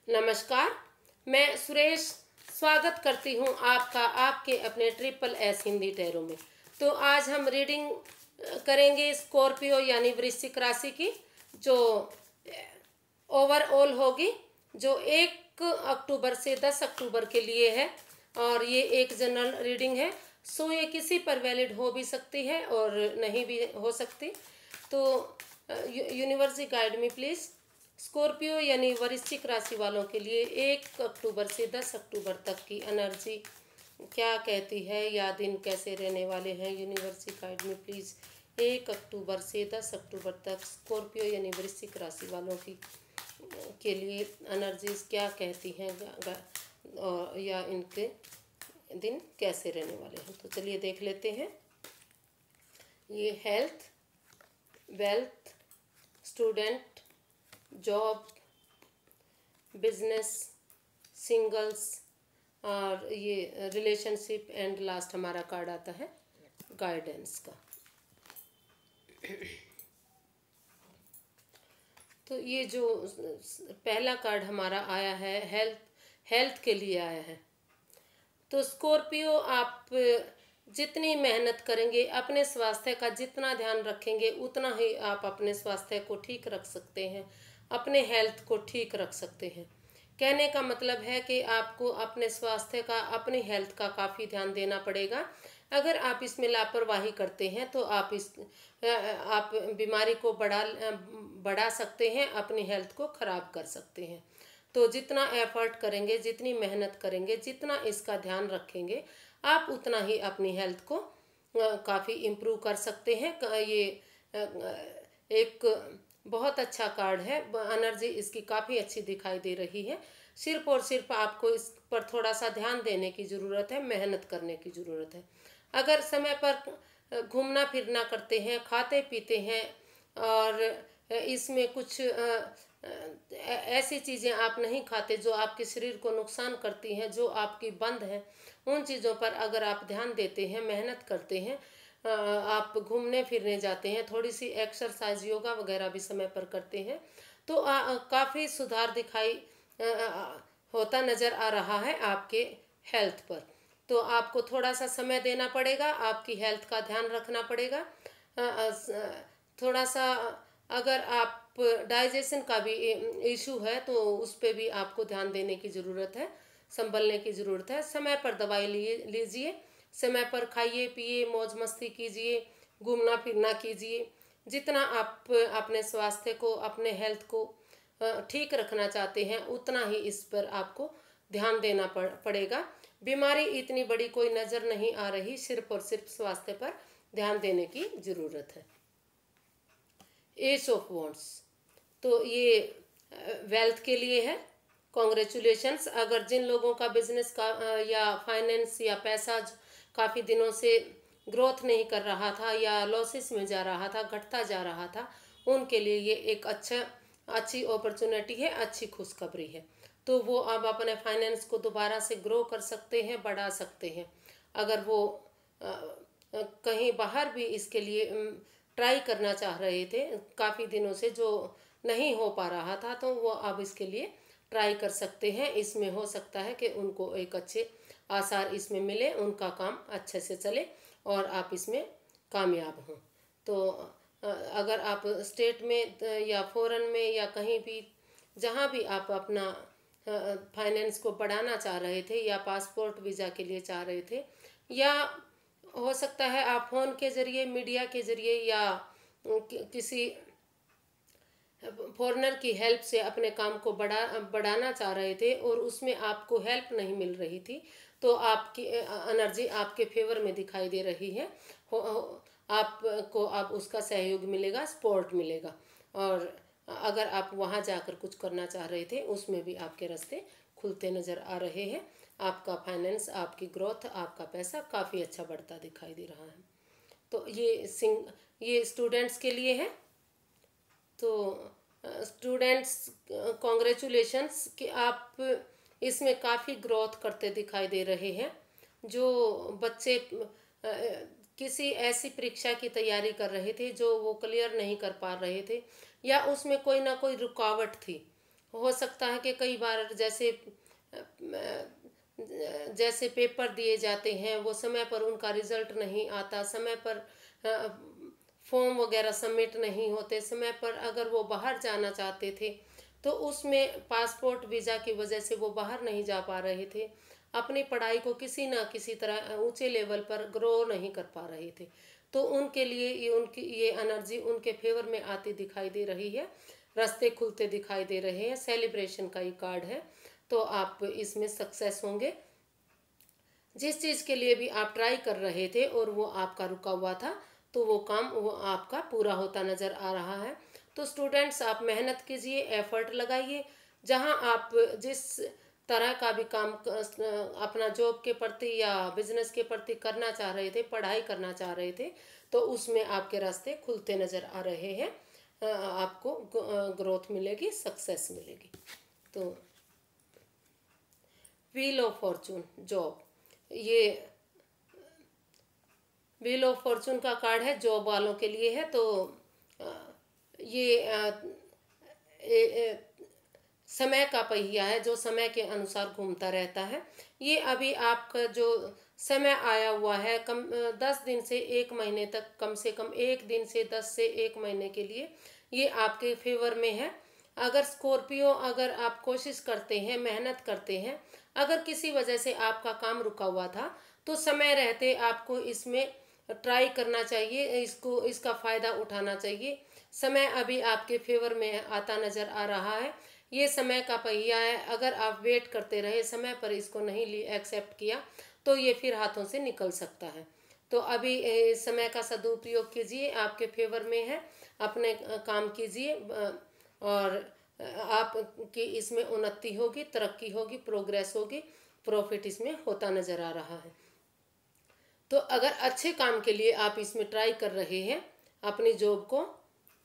नमस्कार। मैं सुरेश स्वागत करती हूँ आपका आपके अपने ट्रिपल एस हिंदी टैरो में। तो आज हम रीडिंग करेंगे स्कॉर्पियो यानी वृश्चिक राशि की, जो ओवरऑल होगी, जो 1 अक्टूबर से 10 अक्टूबर के लिए है। और ये एक जनरल रीडिंग है, सो ये किसी पर वैलिड हो भी सकती है और नहीं भी हो सकती। तो universe guide me please. Scorpio यानी वृश्चिक राशि वालों के लिए 1 अक्टूबर से 10 अक्टूबर तक की एनर्जी क्या कहती है, या दिन कैसे रहने वाले हैं। यूनिवर्स गाइड में प्लीज़ 1 अक्टूबर से 10 अक्टूबर तक स्कॉर्पियो यानी वृश्चिक राशि वालों की के लिए एनर्जीज क्या कहती हैं, और या इनके दिन कैसे रहने वाले हैं। तो चलिए देख लेते हैं। ये health, wealth, student, job, business, singles, और ये रिलेशनशिप, एंड लास्ट हमारा कार्ड आता है गाइडेंस का। तो ये जो पहला कार्ड हमारा आया है हेल्थ के लिए आया है। तो स्कॉर्पियो, आप जितनी मेहनत करेंगे, अपने स्वास्थ्य का जितना ध्यान रखेंगे, उतना ही आप अपने स्वास्थ्य को ठीक रख सकते हैं, अपने हेल्थ को ठीक रख सकते हैं। कहने का मतलब है कि आपको अपने स्वास्थ्य का, अपनी हेल्थ का काफ़ी ध्यान देना पड़ेगा। अगर आप इसमें लापरवाही करते हैं तो आप बीमारी को बढ़ा सकते हैं, अपनी हेल्थ को ख़राब कर सकते हैं। तो जितना एफर्ट करेंगे, जितनी मेहनत करेंगे, जितना इसका ध्यान रखेंगे, आप उतना ही अपनी हेल्थ को काफ़ी इम्प्रूव कर सकते हैं। ये एक बहुत अच्छा कार्ड है, एनर्जी इसकी काफ़ी अच्छी दिखाई दे रही है। सिर्फ और सिर्फ आपको इस पर थोड़ा सा ध्यान देने की ज़रूरत है, मेहनत करने की ज़रूरत है। अगर समय पर घूमना फिरना करते हैं, खाते पीते हैं, और इसमें कुछ ऐसी चीज़ें आप नहीं खाते जो आपके शरीर को नुकसान करती हैं, जो आपकी बंद है, उन चीज़ों पर अगर आप ध्यान देते हैं, मेहनत करते हैं, आप घूमने फिरने जाते हैं, थोड़ी सी एक्सरसाइज, योगा वगैरह भी समय पर करते हैं, तो काफ़ी सुधार दिखाई होता नज़र आ रहा है आपके हेल्थ पर। तो आपको थोड़ा सा समय देना पड़ेगा, आपकी हेल्थ का ध्यान रखना पड़ेगा। थोड़ा सा अगर आप डाइजेशन का भी इशू है तो उस पर भी आपको ध्यान देने की ज़रूरत है, संभलने की ज़रूरत है। समय पर दवाई लीजिए, समय पर खाइए पिए, मौज मस्ती कीजिए, घूमना फिरना कीजिए। जितना आप अपने स्वास्थ्य को, अपने हेल्थ को ठीक रखना चाहते हैं, उतना ही इस पर आपको ध्यान देना पड़ेगा। बीमारी इतनी बड़ी कोई नज़र नहीं आ रही, सिर्फ और सिर्फ स्वास्थ्य पर ध्यान देने की ज़रूरत है। एस ऑफ वॉन्ड्स, तो ये वेल्थ के लिए है। कॉन्ग्रेचुलेशंस। अगर जिन लोगों का बिजनेस का या फाइनेंस या पैसा काफ़ी दिनों से ग्रोथ नहीं कर रहा था, या लॉसेस में जा रहा था, घटता जा रहा था, उनके लिए ये एक अच्छी अपॉर्चुनिटी है, अच्छी खुशखबरी है। तो वो अब अपने फाइनेंस को दोबारा से ग्रो कर सकते हैं, बढ़ा सकते हैं। अगर वो कहीं बाहर भी इसके लिए ट्राई करना चाह रहे थे काफ़ी दिनों से, जो नहीं हो पा रहा था, तो वो अब इसके लिए ट्राई कर सकते हैं। इसमें हो सकता है कि उनको एक अच्छे आसार इसमें मिले, उनका काम अच्छे से चले और आप इसमें कामयाब हों। तो अगर आप स्टेट में या फॉरेन में या कहीं भी, जहाँ भी आप अपना फाइनेंस को बढ़ाना चाह रहे थे, या पासपोर्ट वीज़ा के लिए चाह रहे थे, या हो सकता है आप फ़ोन के ज़रिए, मीडिया के ज़रिए, या किसी फॉरेनर की हेल्प से अपने काम को बढ़ाना चाह रहे थे और उसमें आपको हेल्प नहीं मिल रही थी, तो आपकी एनर्जी आपके फेवर में दिखाई दे रही है। आपको अब उसका सहयोग मिलेगा, सपोर्ट मिलेगा। और अगर आप वहाँ जाकर कुछ करना चाह रहे थे, उसमें भी आपके रास्ते खुलते नज़र आ रहे हैं। आपका फाइनेंस, आपकी ग्रोथ, आपका पैसा काफ़ी अच्छा बढ़ता दिखाई दे रहा है। तो ये स्टूडेंट्स के लिए है। तो स्टूडेंट्स, कॉन्ग्रेचुलेशंस कि आप इसमें काफ़ी ग्रोथ करते दिखाई दे रहे हैं। जो बच्चे किसी ऐसी परीक्षा की तैयारी कर रहे थे जो वो क्लियर नहीं कर पा रहे थे, या उसमें कोई ना कोई रुकावट थी, हो सकता है कि कई बार जैसे पेपर दिए जाते हैं वो समय पर उनका रिजल्ट नहीं आता, समय पर फॉर्म वगैरह सबमिट नहीं होते, समय पर अगर वो बाहर जाना चाहते थे तो उसमें पासपोर्ट वीज़ा की वजह से वो बाहर नहीं जा पा रहे थे, अपनी पढ़ाई को किसी ना किसी तरह ऊंचे लेवल पर ग्रो नहीं कर पा रहे थे। तो उनके लिए ये एनर्जी उनके फेवर में आती दिखाई दे रही है, रास्ते खुलते दिखाई दे रहे हैं। सेलिब्रेशन का ये कार्ड है, तो आप इसमें सक्सेस होंगे। जिस चीज़ के लिए भी आप ट्राई कर रहे थे और वो आपका रुका हुआ था, तो वो काम वो आपका पूरा होता नज़र आ रहा है। तो स्टूडेंट्स, आप मेहनत कीजिए, एफर्ट लगाइए। जहां आप जिस तरह का भी काम अपना जॉब के प्रति या बिजनेस के प्रति करना चाह रहे थे, पढ़ाई करना चाह रहे थे, तो उसमें आपके रास्ते खुलते नज़र आ रहे हैं। आपको ग्रोथ मिलेगी, सक्सेस मिलेगी। तो व्हील ऑफ फॉर्चून, जॉब, ये व्हील ऑफ फॉर्चून का कार्ड है, जॉब वालों के लिए है। तो अ, ये समय का पहिया है जो समय के अनुसार घूमता रहता है। ये अभी आपका जो समय आया हुआ है, 10 दिन से 1 महीने तक, कम से कम 1 दिन से 10 से 1 महीने के लिए ये आपके फेवर में है। अगर स्कॉर्पियो, अगर आप कोशिश करते हैं, मेहनत करते हैं, अगर किसी वजह से आपका काम रुका हुआ था, तो समय रहते आपको इसमें ट्राई करना चाहिए, इसका फ़ायदा उठाना चाहिए। समय अभी आपके फेवर में आता नज़र आ रहा है। ये समय का पहिया है। अगर आप वेट करते रहे, समय पर इसको नहीं एक्सेप्ट किया, तो ये फिर हाथों से निकल सकता है। तो अभी समय का सदुपयोग कीजिए, आपके फेवर में है। अपने काम कीजिए और आपकी इसमें उन्नति होगी, तरक्की होगी, प्रोग्रेस होगी, प्रॉफिट इसमें होता नज़र आ रहा है। तो अगर अच्छे काम के लिए आप इसमें ट्राई कर रहे हैं अपनी जॉब को,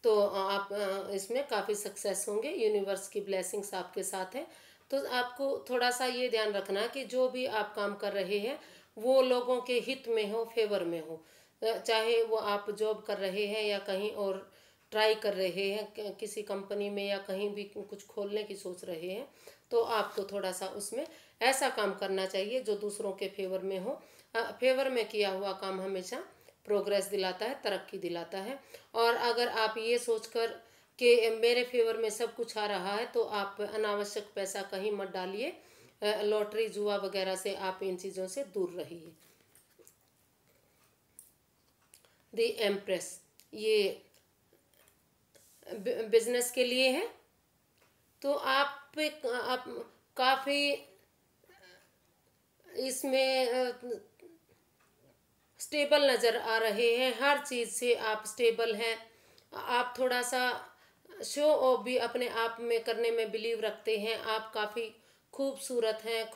तो आप इसमें काफ़ी सक्सेस होंगे। यूनिवर्स की ब्लेसिंग्स आपके साथ है। तो आपको थोड़ा सा ये ध्यान रखना कि जो भी आप काम कर रहे हैं वो लोगों के हित में हो, फेवर में हो। चाहे वो आप जॉब कर रहे हैं या कहीं और ट्राई कर रहे हैं, किसी कंपनी में या कहीं भी कुछ खोलने की सोच रहे हैं, तो आपको थोड़ा सा उसमें ऐसा काम करना चाहिए जो दूसरों के फेवर में हो। फेवर में किया हुआ काम हमेशा प्रोग्रेस दिलाता है, तरक्की दिलाता है। और अगर आप ये सोचकर कि मेरे फेवर में सब कुछ आ रहा है, तो आप अनावश्यक पैसा कहीं मत डालिए। लॉटरी, जुआ वगैरह से आप इन चीज़ों से दूर रहिए। द एम्प्रेस, ये बिजनेस के लिए है। तो आप काफ़ी इसमें स्टेबल नज़र आ रहे हैं, हर चीज़ से आप स्टेबल हैं। आप थोड़ा सा शो ऑफ भी अपने आप में करने में बिलीव रखते हैं। आप काफ़ी खूबसूरत हैं,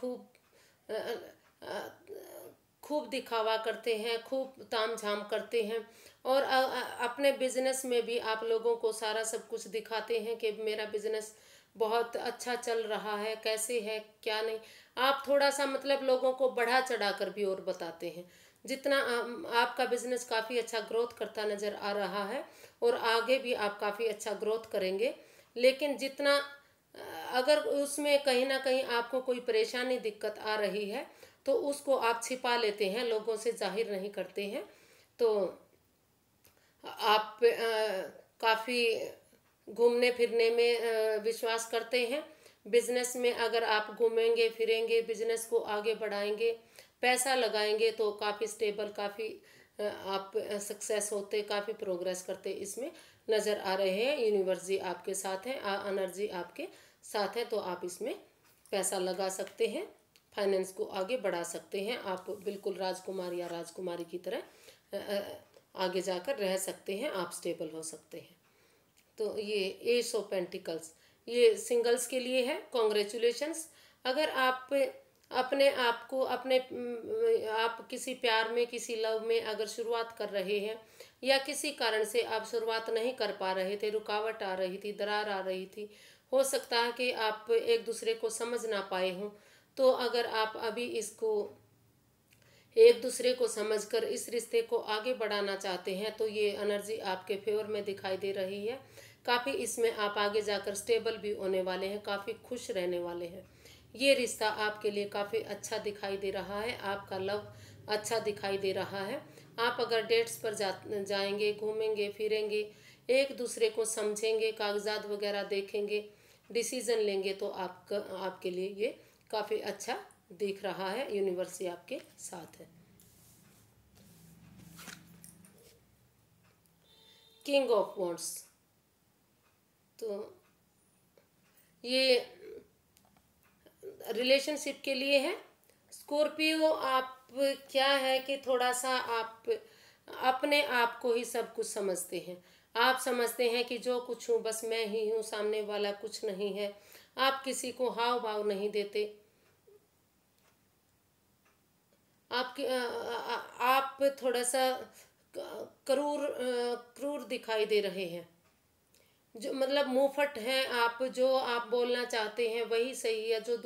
खूब दिखावा करते हैं, खूब तामझाम करते हैं। और अपने बिजनेस में भी आप लोगों को सारा सब कुछ दिखाते हैं कि मेरा बिजनेस बहुत अच्छा चल रहा है, कैसे है, क्या नहीं। आप थोड़ा सा मतलब लोगों को बढ़ा चढ़ा कर भी और बताते हैं। जितना आपका बिजनेस काफ़ी अच्छा ग्रोथ करता नज़र आ रहा है और आगे भी आप काफ़ी अच्छा ग्रोथ करेंगे। लेकिन जितना अगर उसमें कहीं ना कहीं आपको कोई परेशानी, दिक्कत आ रही है, तो उसको आप छिपा लेते हैं, लोगों से जाहिर नहीं करते हैं। तो आप काफ़ी घूमने फिरने में विश्वास करते हैं। बिजनेस में अगर आप घूमेंगे फिरेंगे, बिजनेस को आगे बढ़ाएंगे, पैसा लगाएंगे, तो काफ़ी स्टेबल, काफ़ी आप सक्सेस होते, काफ़ी प्रोग्रेस करते इसमें नज़र आ रहे हैं। यूनिवर्स जी आपके साथ हैं, एनर्जी आपके साथ है। तो आप इसमें पैसा लगा सकते हैं, फाइनेंस को आगे बढ़ा सकते हैं। आप बिल्कुल राजकुमार या राजकुमारी की तरह आगे जाकर रह सकते हैं, आप स्टेबल हो सकते हैं। तो ये एस ऑफ पेंटिकल्स, ये सिंगल्स के लिए है। कॉन्ग्रेचुलेशंस। अगर आप अपने आप को आप किसी प्यार में, किसी लव में अगर शुरुआत कर रहे हैं, या किसी कारण से आप शुरुआत नहीं कर पा रहे थे, रुकावट आ रही थी, दरार आ रही थी, हो सकता है कि आप एक दूसरे को समझ ना पाए हों। तो अगर आप अभी इसको एक दूसरे को समझकर इस रिश्ते को आगे बढ़ाना चाहते हैं, तो ये एनर्जी आपके फेवर में दिखाई दे रही है। काफ़ी इसमें आप आगे जाकर स्टेबल भी होने वाले हैं, काफ़ी खुश रहने वाले हैं। ये रिश्ता आपके लिए काफ़ी अच्छा दिखाई दे रहा है, आपका लव अच्छा दिखाई दे रहा है। आप अगर डेट्स पर जाएंगे, घूमेंगे फिरेंगे, एक दूसरे को समझेंगे, कागजात वगैरह देखेंगे, डिसीजन लेंगे, तो आपके लिए ये काफ़ी अच्छा दिख रहा है। यूनिवर्स आपके साथ है। किंग ऑफ वॉन्ड्स, तो ये रिलेशनशिप के लिए है। स्कॉर्पियो, आप क्या है कि थोड़ा सा आप अपने आप को ही सब कुछ समझते हैं। आप समझते हैं कि जो कुछ हूँ बस मैं ही हूँ, सामने वाला कुछ नहीं है। आप किसी को हाव भाव नहीं देते। आप थोड़ा सा क्रूर दिखाई दे रहे हैं। जो मतलब मुंहफट हैं आप, जो आप बोलना चाहते हैं वही सही है, जो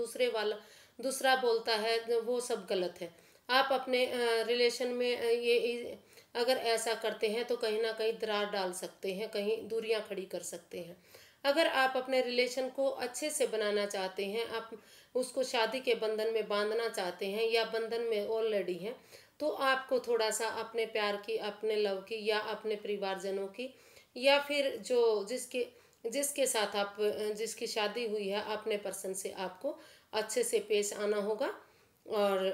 दूसरा बोलता है वो सब गलत है। आप अपने रिलेशन में ये अगर ऐसा करते हैं तो कहीं ना कहीं दरार डाल सकते हैं, कहीं दूरियां खड़ी कर सकते हैं। अगर आप अपने रिलेशन को अच्छे से बनाना चाहते हैं, आप उसको शादी के बंधन में बांधना चाहते हैं या बंधन में ऑलरेडी हैं, तो आपको थोड़ा सा अपने प्यार की, अपने लव की या अपने परिवारजनों की या फिर जो जिसके जिसके साथ आप जिसकी शादी हुई है अपने पर्सन से आपको अच्छे से पेश आना होगा। और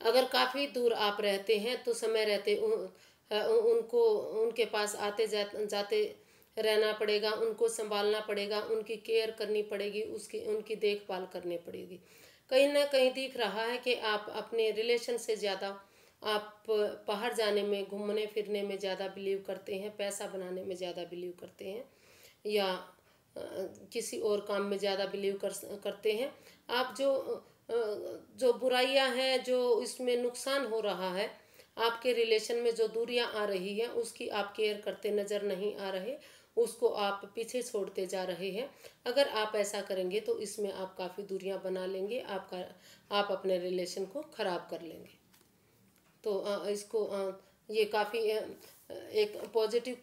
अगर काफ़ी दूर आप रहते हैं तो समय रहते उनको उनके पास जाते रहना पड़ेगा, उनको संभालना पड़ेगा, उनकी केयर करनी पड़ेगी, उसकी उनकी देखभाल करनी पड़ेगी। कहीं ना कहीं दिख रहा है कि आप अपने रिलेशन से ज़्यादा आप बाहर जाने में, घूमने फिरने में ज़्यादा बिलीव करते हैं, पैसा बनाने में ज़्यादा बिलीव करते हैं, या किसी और काम में ज़्यादा बिलीव करते हैं। आप जो बुराइयां हैं, जो इसमें नुकसान हो रहा है, आपके रिलेशन में जो दूरियां आ रही हैं उसकी आप केयर करते नज़र नहीं आ रहे, उसको आप पीछे छोड़ते जा रहे हैं। अगर आप ऐसा करेंगे तो इसमें आप काफ़ी दूरियां बना लेंगे, आप अपने रिलेशन को ख़राब कर लेंगे। तो ये काफ़ी एक पॉजिटिव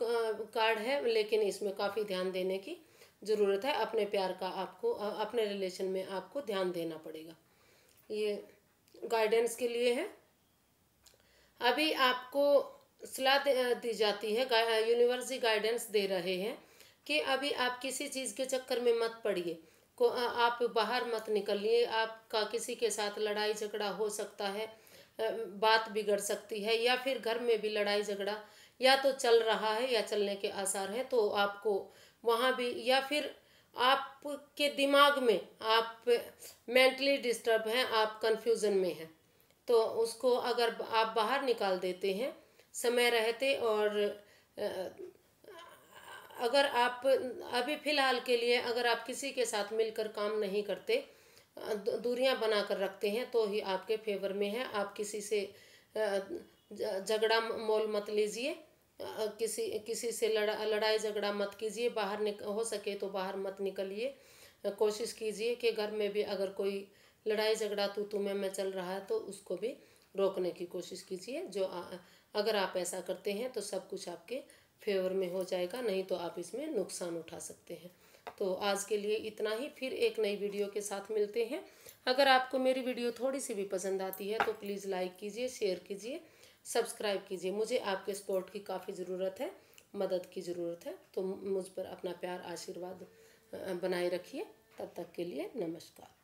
कार्ड है, लेकिन इसमें काफ़ी ध्यान देने की ज़रूरत है। अपने प्यार का आपको अपने रिलेशन में आपको ध्यान देना पड़ेगा। ये गाइडेंस के लिए है। अभी आपको सलाह दी जाती है, यूनिवर्स गाइडेंस दे रहे हैं कि अभी आप किसी चीज़ के चक्कर में मत पड़िए, आप बाहर मत निकलिए। आपका किसी के साथ लड़ाई झगड़ा हो सकता है, बात बिगड़ सकती है, या फिर घर में भी लड़ाई झगड़ा या तो चल रहा है या चलने के आसार हैं, तो आपको वहाँ भी, या फिर आपके दिमाग में आप मेंटली डिस्टर्ब हैं, आप कंफ्यूजन में हैं, तो उसको अगर आप बाहर निकाल देते हैं समय रहते, और अगर आप अभी फ़िलहाल के लिए अगर आप किसी के साथ मिलकर काम नहीं करते, दूरियां बना कर रखते हैं, तो ही आपके फेवर में है। आप किसी से झगड़ा मोल मत लीजिए, किसी से लड़ाई झगड़ा मत कीजिए, हो सके तो बाहर मत निकलिए। कोशिश कीजिए कि घर में भी अगर कोई लड़ाई झगड़ा तू में चल रहा है तो उसको भी रोकने की कोशिश कीजिए। अगर आप ऐसा करते हैं तो सब कुछ आपके फेवर में हो जाएगा, नहीं तो आप इसमें नुकसान उठा सकते हैं। तो आज के लिए इतना ही, फिर एक नई वीडियो के साथ मिलते हैं। अगर आपको मेरी वीडियो थोड़ी सी भी पसंद आती है तो प्लीज़ लाइक कीजिए, शेयर कीजिए, सब्सक्राइब कीजिए। मुझे आपके सपोर्ट की काफ़ी ज़रूरत है, मदद की ज़रूरत है। तो मुझ पर अपना प्यार आशीर्वाद बनाए रखिए। तब तक के लिए नमस्कार।